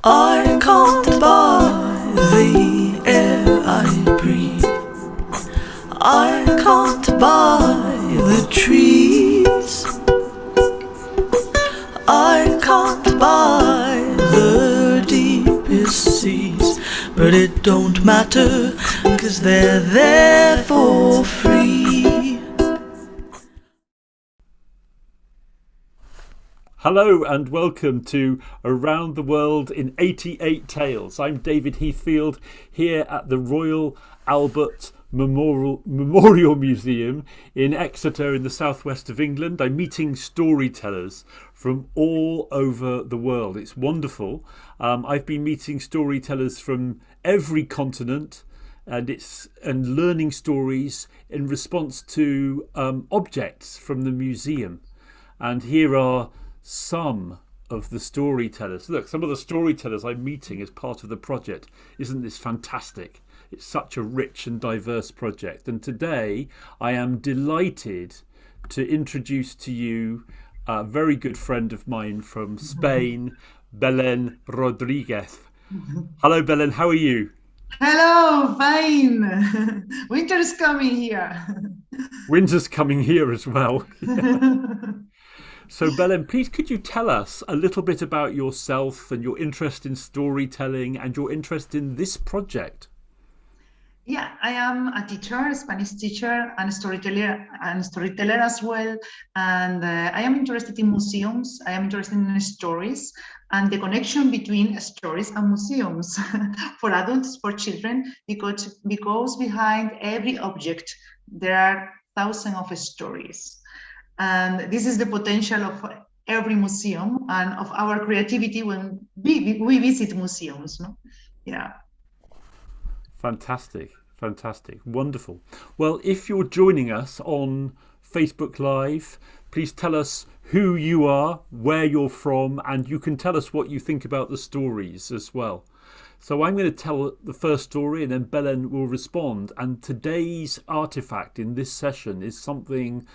I can't buy the air I breathe. I can't buy the trees. I can't buy the deepest seas. But it don't matter, 'cause they're there for free. Hello and welcome to Around the World in 88 Tales. I'm David Heathfield here at the Royal Albert Memorial Museum in Exeter in the southwest of England. I'm meeting storytellers from all over the world. It's wonderful. I've been meeting storytellers from every continent and learning stories in response to objects from the museum. And here are some of the storytellers. Look, some of the storytellers I'm meeting as part of the project. Isn't this fantastic? It's such a rich and diverse project. And today I am delighted to introduce to you a very good friend of mine from Spain, Belén Rodríguez. Hello, Belen. How are you? Hello, fine. Winter is coming here. Winter's coming here as well. So, Belen, please could you tell us a little bit about yourself and your interest in storytelling and your interest in this project? Yeah, I am a teacher, a Spanish teacher, and storyteller as well. And I am interested in museums. I am interested in stories and the connection between stories and museums for adults, for children, because behind every object there are thousands of stories. And this is the potential of every museum and of our creativity when we visit museums. No? Yeah. Fantastic. Wonderful. Well, if you're joining us on Facebook Live, please tell us who you are, where you're from, and you can tell us what you think about the stories as well. So I'm going to tell the first story and then Belen will respond. And today's artifact in this session is something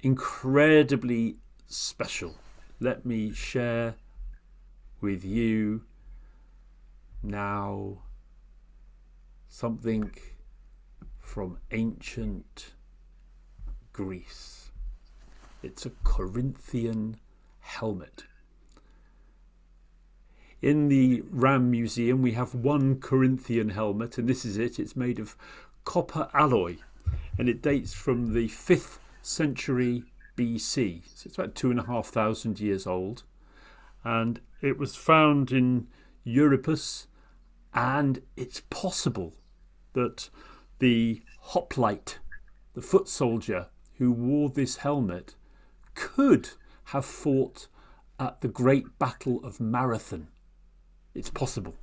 incredibly special. Let me share with you now something from ancient Greece. It's a Corinthian helmet. In the Ram Museum we have one Corinthian helmet, and this is it. It's made of copper alloy and it dates from the 5th century BC, so it's about 2,500 years old, and it was found in Euripus. And it's possible that the hoplite, the foot soldier who wore this helmet, could have fought at the Great Battle of Marathon. It's possible.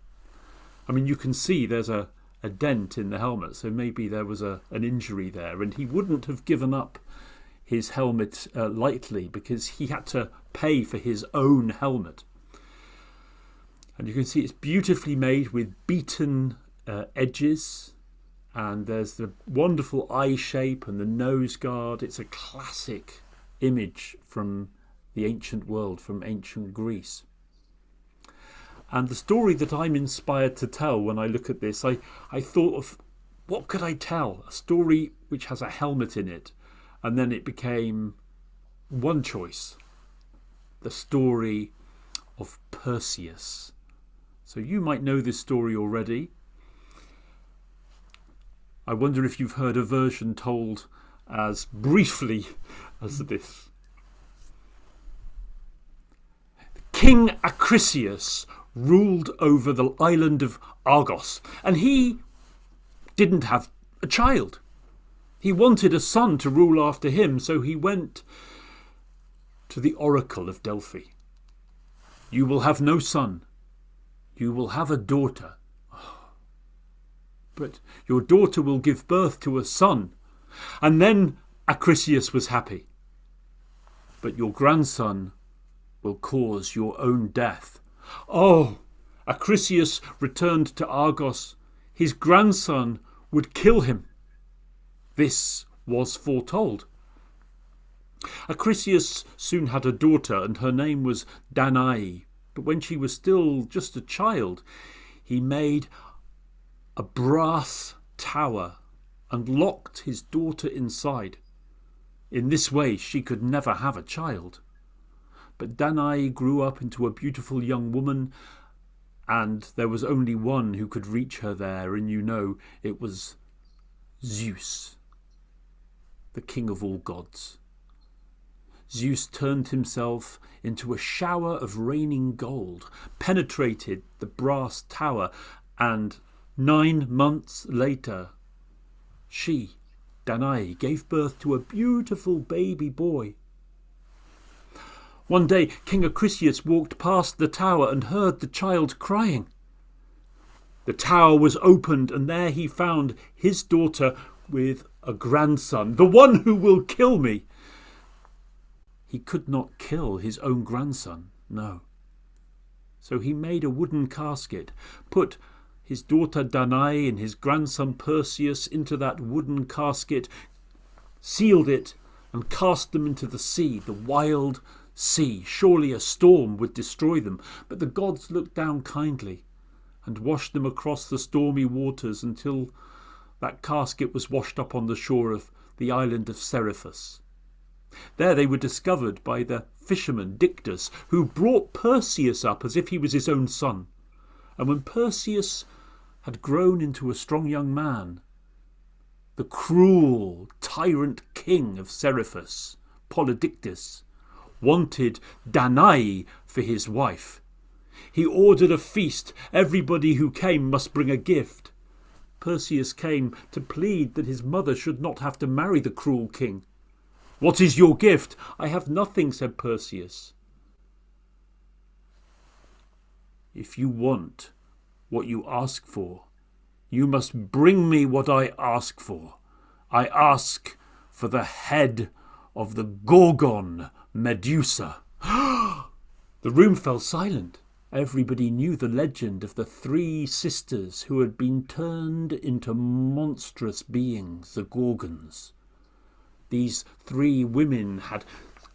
I mean, you can see there's a dent in the helmet, so maybe there was an injury there, and he wouldn't have given up his helmet lightly because he had to pay for his own helmet. And you can see it's beautifully made with beaten edges, and there's the wonderful eye shape and the nose guard. It's a classic image from the ancient world, from ancient Greece. And the story that I'm inspired to tell when I look at this, I thought of what could I tell? A story which has a helmet in it. And then it became one choice, the story of Perseus. So you might know this story already. I wonder if you've heard a version told as briefly as this. King Acrisius ruled over the island of Argos, and he didn't have a child. He wanted a son to rule after him, so he went to the oracle of Delphi. You will have no son. You will have a daughter. But your daughter will give birth to a son. And then Acrisius was happy. But your grandson will cause your own death. Oh, Acrisius returned to Argos. His grandson would kill him. This was foretold. Acrisius soon had a daughter, and her name was Danae. But when she was still just a child, he made a brass tower and locked his daughter inside. In this way she could never have a child. But Danae grew up into a beautiful young woman, and there was only one who could reach her there, and you know it was Zeus, the king of all gods. Zeus turned himself into a shower of raining gold, penetrated the brass tower, and 9 months later, she, Danae, gave birth to a beautiful baby boy. One day, King Acrisius walked past the tower and heard the child crying. The tower was opened, and there he found his daughter with a grandson, the one who will kill me. He could not kill his own grandson, no. So he made a wooden casket, put his daughter Danae and his grandson Perseus into that wooden casket, sealed it, and cast them into the sea, the wild sea. Surely a storm would destroy them, but the gods looked down kindly and washed them across the stormy waters until that casket was washed up on the shore of the island of Seriphus. There they were discovered by the fisherman Dictys, who brought Perseus up as if he was his own son. And when Perseus had grown into a strong young man, the cruel tyrant king of Seriphus, Polydictys, wanted Danae for his wife. He ordered a feast. Everybody who came must bring a gift. Perseus came to plead that his mother should not have to marry the cruel king. "What is your gift?" "I have nothing," said Perseus. "If you want what you ask for, you must bring me what I ask for. I ask for the head of the Gorgon Medusa." The room fell silent. Everybody knew the legend of the 3 sisters who had been turned into monstrous beings, the Gorgons. These 3 women had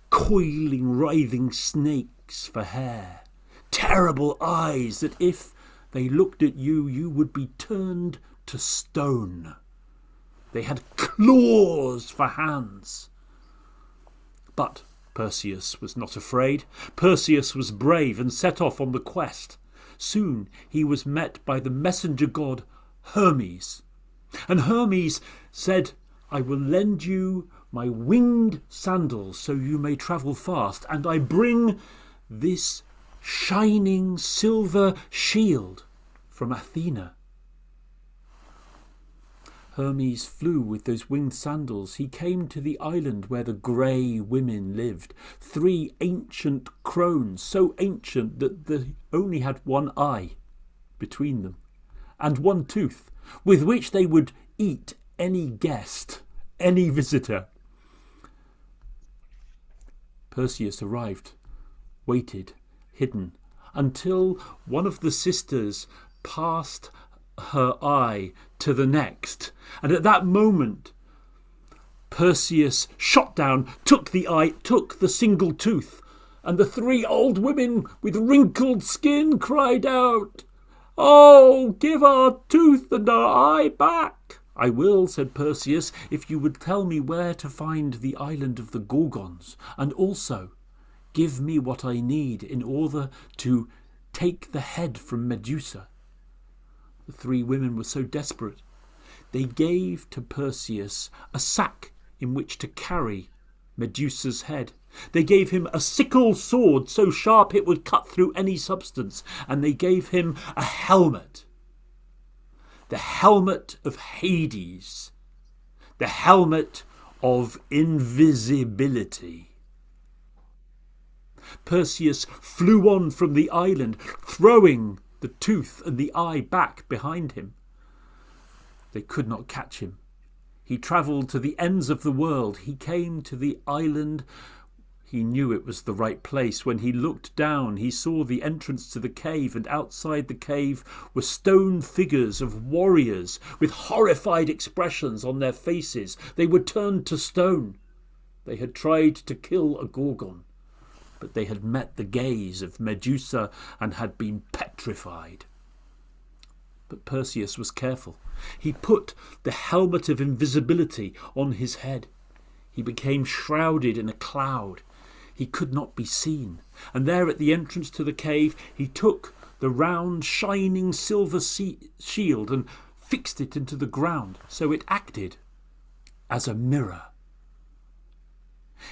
coiling, writhing snakes for hair, terrible eyes that if they looked at you, you would be turned to stone. They had claws for hands. But Perseus was not afraid. Perseus was brave and set off on the quest. Soon he was met by the messenger god Hermes. And Hermes said, "I will lend you my winged sandals so you may travel fast, and I bring this shining silver shield from Athena." Hermes flew with those winged sandals. He came to the island where the grey women lived, 3 ancient crones, so ancient that they only had 1 eye between them, and 1 tooth, with which they would eat any guest, any visitor. Perseus arrived, waited, hidden, until one of the sisters passed her eye to the next, and at that moment Perseus shot down, took the eye, took the single tooth, and the 3 old women with wrinkled skin cried out, "Oh, give our tooth and our eye back!" "I will," said Perseus, "if you would tell me where to find the island of the Gorgons, and also give me what I need in order to take the head from Medusa." The 3 women were so desperate, they gave to Perseus a sack in which to carry Medusa's head. They gave him a sickle sword so sharp it would cut through any substance, and they gave him a helmet. The helmet of Hades, the helmet of invisibility. Perseus flew on from the island, throwing the tooth and the eye back behind him. They could not catch him. He travelled to the ends of the world. He came to the island. He knew it was the right place. When he looked down, he saw the entrance to the cave, and outside the cave were stone figures of warriors with horrified expressions on their faces. They were turned to stone. They had tried to kill a Gorgon. but they had met the gaze of Medusa and had been petrified. But Perseus was careful. He put the helmet of invisibility on his head. He became shrouded in a cloud. He could not be seen. And there at the entrance to the cave, he took the round, shining silver shield and fixed it into the ground, so it acted as a mirror.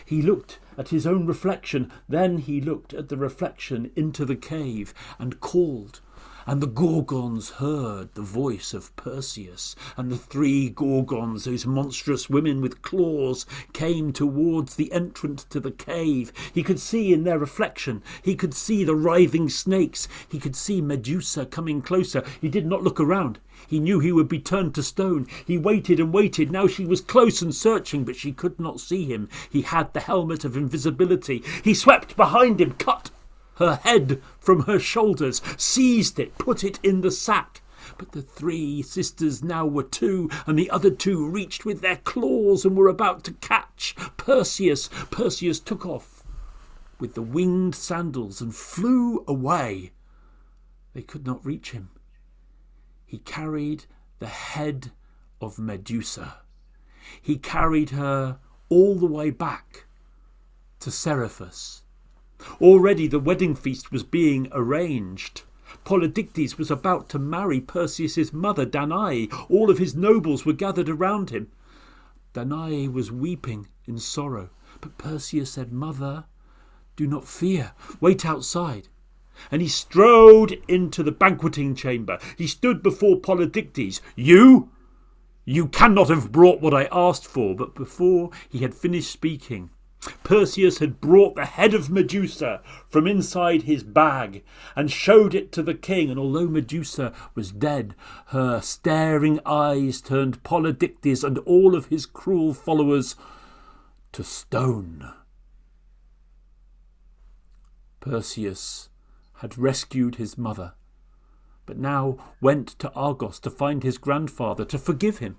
He looked at his own reflection, then he looked at the reflection into the cave and called. And the Gorgons heard the voice of Perseus, and the 3 Gorgons, those monstrous women with claws, came towards the entrance to the cave. He could see in their reflection, he could see the writhing snakes, he could see Medusa coming closer. He did not look around. He knew he would be turned to stone. He waited and waited. Now she was close and searching, but she could not see him. He had the helmet of invisibility. He swept behind him, cut her head from her shoulders, seized it, put it in the sack. But the 3 sisters now were 2, and the other 2 reached with their claws and were about to catch Perseus. Perseus took off with the winged sandals and flew away. They could not reach him. He carried the head of Medusa. He carried her all the way back to Seriphus. Already the wedding feast was being arranged. Polydectes was about to marry Perseus's mother, Danae. All of his nobles were gathered around him. Danae was weeping in sorrow, but Perseus said, "Mother, do not fear. Wait outside." And he strode into the banqueting chamber. He stood before Polydectes. You cannot have brought what I asked for." But before he had finished speaking, Perseus had brought the head of Medusa from inside his bag and showed it to the king, and although Medusa was dead, her staring eyes turned Polydectes and all of his cruel followers to stone. Perseus had rescued his mother, but now went to Argos to find his grandfather to forgive him.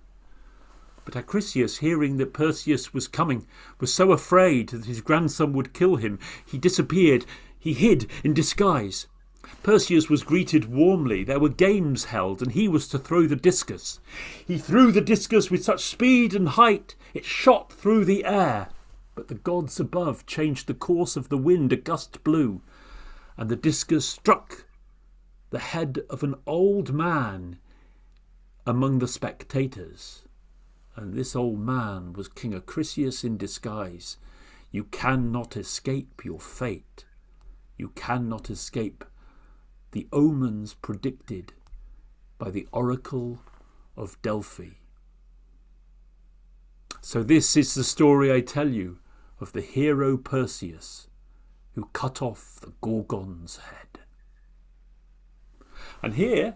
But Acrisius, hearing that Perseus was coming, was so afraid that his grandson would kill him, he disappeared. He hid in disguise. Perseus was greeted warmly. There were games held, and he was to throw the discus. He threw the discus with such speed and height, it shot through the air. But the gods above changed the course of the wind. A gust blew, and the discus struck the head of an old man among the spectators. And this old man was King Acrisius in disguise. You cannot escape your fate. You cannot escape the omens predicted by the oracle of Delphi. So this is the story I tell you of the hero Perseus, who cut off the Gorgon's head. And here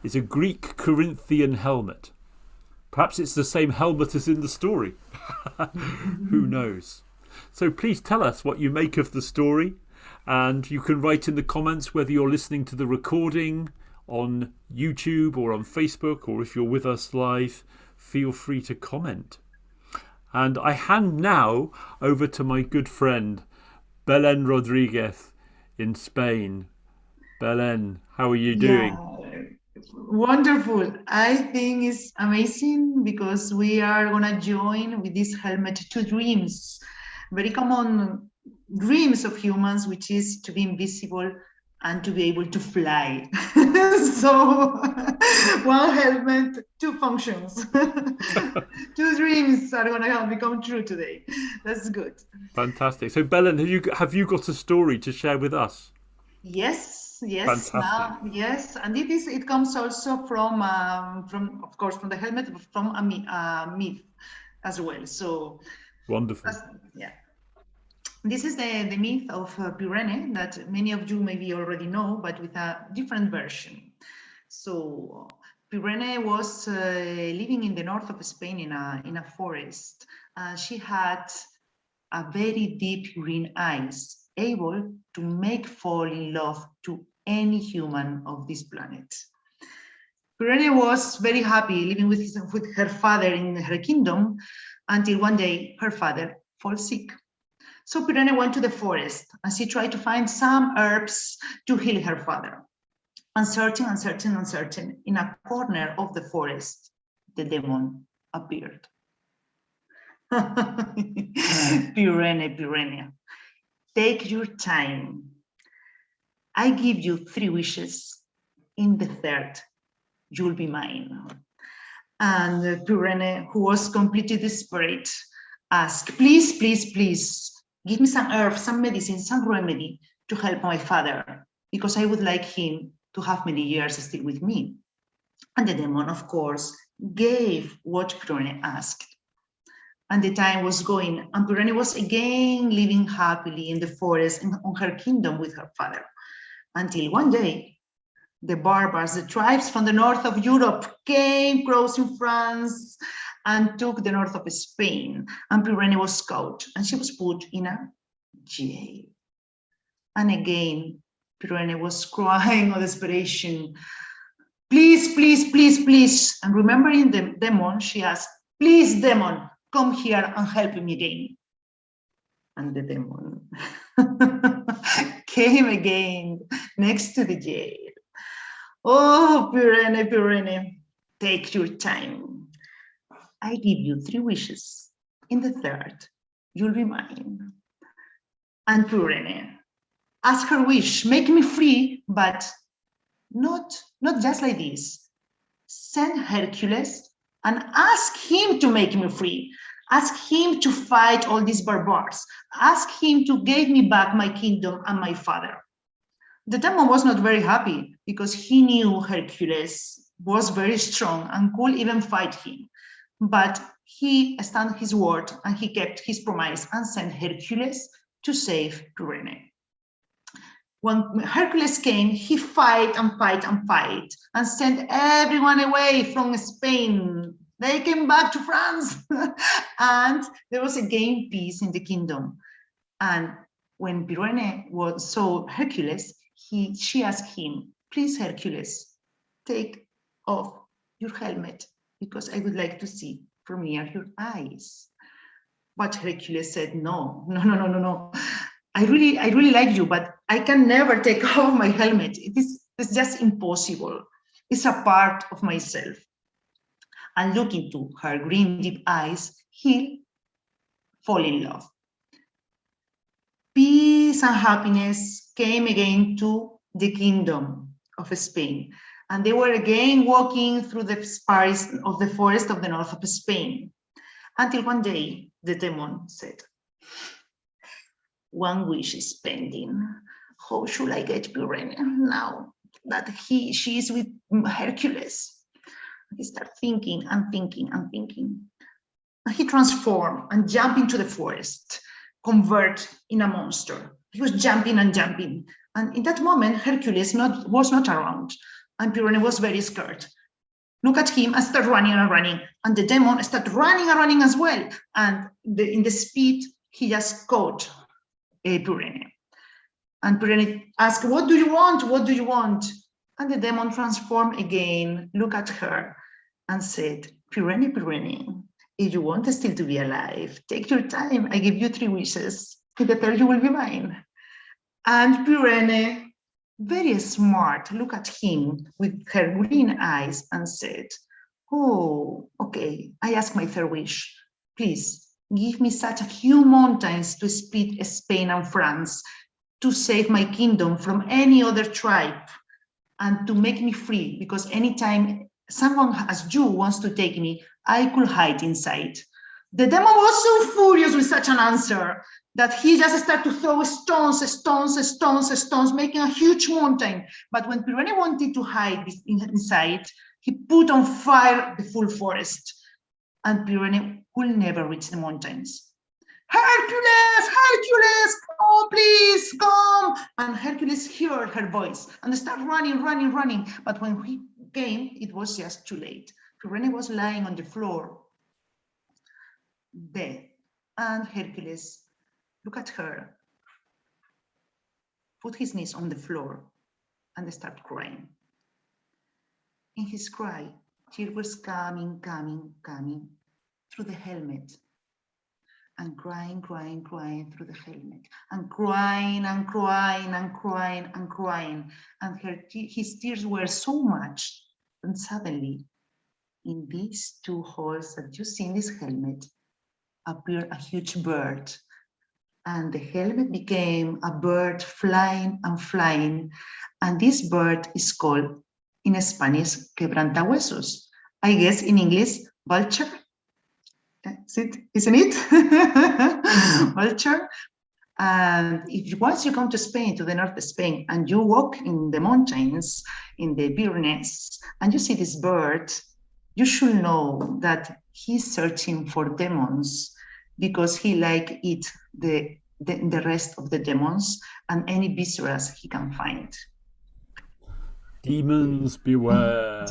is a Greek Corinthian helmet. Perhaps it's the same helmet as in the story. Who knows? So please tell us what you make of the story, and you can write in the comments whether you're listening to the recording on YouTube or on Facebook, or if you're with us live, feel free to comment. And I hand now over to my good friend Belén Rodríguez in Spain. Belén, how are you doing? Yeah. Wonderful. I think it's amazing because we are going to join with this helmet 2 dreams, very common dreams of humans, which is to be invisible and to be able to fly. So 1 helmet, 2 functions. 2 dreams are going to become true today. That's good. Fantastic. So Belén, have you got a story to share with us? Yes. Fantastic. Yes, and it comes also from of course from the helmet, but from a myth as well. So wonderful. Yeah, this is the myth of Pyrene that many of you maybe already know, but with a different version. So Pyrene was living in the north of Spain in a forest. She had a very deep green eyes, able to make fall in love to any human of this planet. Pirene was very happy living with her father in her kingdom until one day her father falls sick. So Pirene went to the forest and she tried to find some herbs to heal her father. And searching and searching and searching, in a corner of the forest, the demon appeared. Pyrene, Pyrene, take your time. I give you 3 wishes. In the 3rd, you'll be mine. And Pyrene, who was completely desperate, asked, please, please, please, give me some herb, some medicine, some remedy to help my father, because I would like him to have many years still with me. And the demon, of course, gave what Pyrene asked. And the time was going, and Pyrene was again living happily in the forest on her kingdom with her father, until one day, the barbars, the tribes from the north of Europe, came crossing France and took the north of Spain. And Pyrene was caught, and she was put in a jail. And again, Pyrene was crying of desperation. Please, please, please, please. And remembering the demon, she asked, please, demon, come here and help me again. And the demon came again next to the jail. Oh, Pirene, Pirene, take your time. I give you 3 wishes. In the 3rd, you'll be mine. And Pirene, ask her wish, make me free, but not just like this. Send Hercules and ask him to make me free. Ask him to fight all these barbars. Ask him to give me back my kingdom and my father. The demon was not very happy because he knew Hercules was very strong and could even fight him. But he stand his word and he kept his promise and sent Hercules to save Pirene. When Hercules came, he fight and fight and fight and sent everyone away from Spain. They came back to France and there was again peace in the kingdom. And when Pirene saw Hercules, she asked him, please, Hercules, take off your helmet because I would like to see from near your eyes. But Hercules said, no. I really like you, but I can never take off my helmet. It's just impossible. It's a part of myself. And looking into her green deep eyes, he fall in love. Peace and happiness came again to the kingdom of Spain. And they were again walking through the spires of the forest of the north of Spain. Until one day, the demon said, one wish is pending. How should I get Pirene now that she is with Hercules? He started thinking and thinking and thinking. And he transformed and jumped into the forest, convert in a monster. He was jumping and jumping. And in that moment, Hercules was not around. And Pirene was very scared. Look at him and start running and running. And the demon started running and running as well. And in the speed, he just caught Pirene. And Pirene asked, what do you want? What do you want? And the demon transformed again, looked at her and said, Pirene, Pirene, if you want still to be alive, take your time. I give you 3 wishes. In the 3rd, you will be mine. And Pirene, very smart, looked at him with her green eyes and said, oh, okay, I ask my 3rd wish. Please give me such a few mountains to split Spain and France, to save my kingdom from any other tribe, and to make me free, because anytime someone as you wants to take me, I could hide inside. The demon was so furious with such an answer that he just started to throw stones, making a huge mountain. But when Pirene wanted to hide inside, he put on fire the full forest, and Pirene could never reach the mountains. Hercules, Hercules, oh, please come. And Hercules heard her voice and started running. But when he came, it was just too late. Pirene was lying on the floor, dead. And Hercules looked at her, put his knees on the floor, and started crying. In his cry, tears was coming through the helmet. and crying through the helmet, and crying and crying and crying and crying. And his tears were so much, and suddenly, in these two holes that you see in this helmet, appeared a huge bird. And the helmet became a bird flying and flying. And this bird is called, in Spanish, quebrantahuesos. I guess in English, vulture. Isn't it? Vulture. And once you come to Spain, to the north of Spain, and you walk in the mountains, in the Pyrenees, and you see this bird, you should know that he's searching for demons because he eat the rest of the demons and any viscera he can find. Demons beware.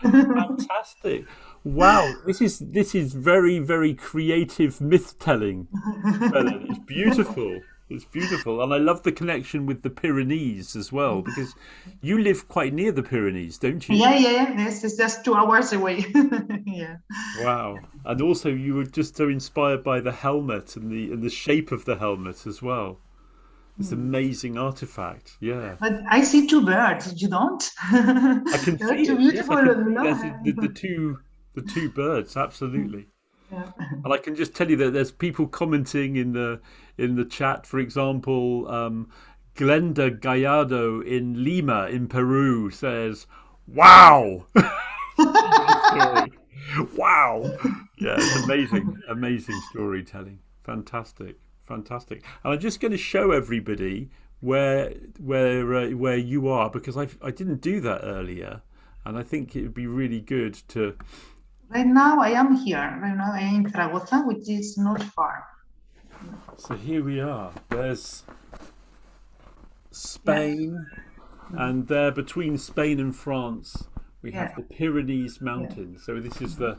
Fantastic. Wow, this is very, very creative myth telling. It's beautiful. It's beautiful. And I love the connection with the Pyrenees as well, because you live quite near the Pyrenees, don't you? Yeah. Yes, it's just 2 hours away. Yeah. Wow. And also you were just so inspired by the helmet and the shape of the helmet as well. It's an amazing artifact. Yeah. But I see 2 birds. You don't? I can see too it. beautiful. Yes, the two birds, absolutely. Yeah. And I can just tell you that there's people commenting in the chat. For example, Glenda Gallardo in Lima in Peru says, "Wow." Wow. Yeah, it's amazing storytelling. Fantastic. And I'm just going to show everybody where you are, because I didn't do that earlier, and I think it would be really good to. Right now I am here. Right now I am in Zaragoza, which is not far. So here we are. There's Spain, and there between Spain and France we have the Pyrenees mountains. So this is the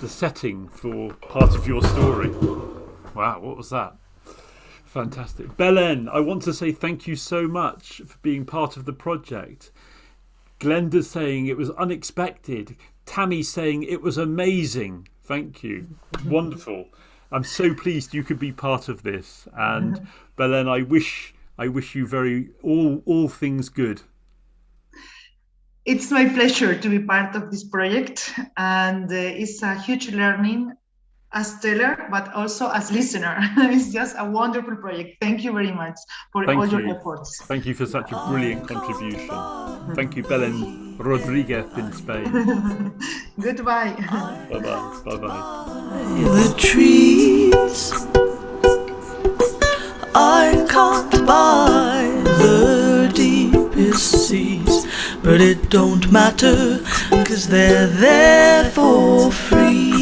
setting for part of your story. Wow, what was that? Fantastic. Belen, I want to say thank you so much for being part of the project. Glenda's saying it was unexpected. Tammy saying it was amazing. Thank you. Wonderful. I'm so pleased you could be part of this. And Belen, I wish you all things good. It's my pleasure to be part of this project, and it's a huge learning as teller, but also as listener. It's just a wonderful project. Thank you very much for all your efforts. Thank you for such a brilliant contribution. Thank you, Belén Rodríguez in Spain. Goodbye. Bye-bye. The trees I can't buy the deepest seas, but it don't matter, 'cause they're there for free.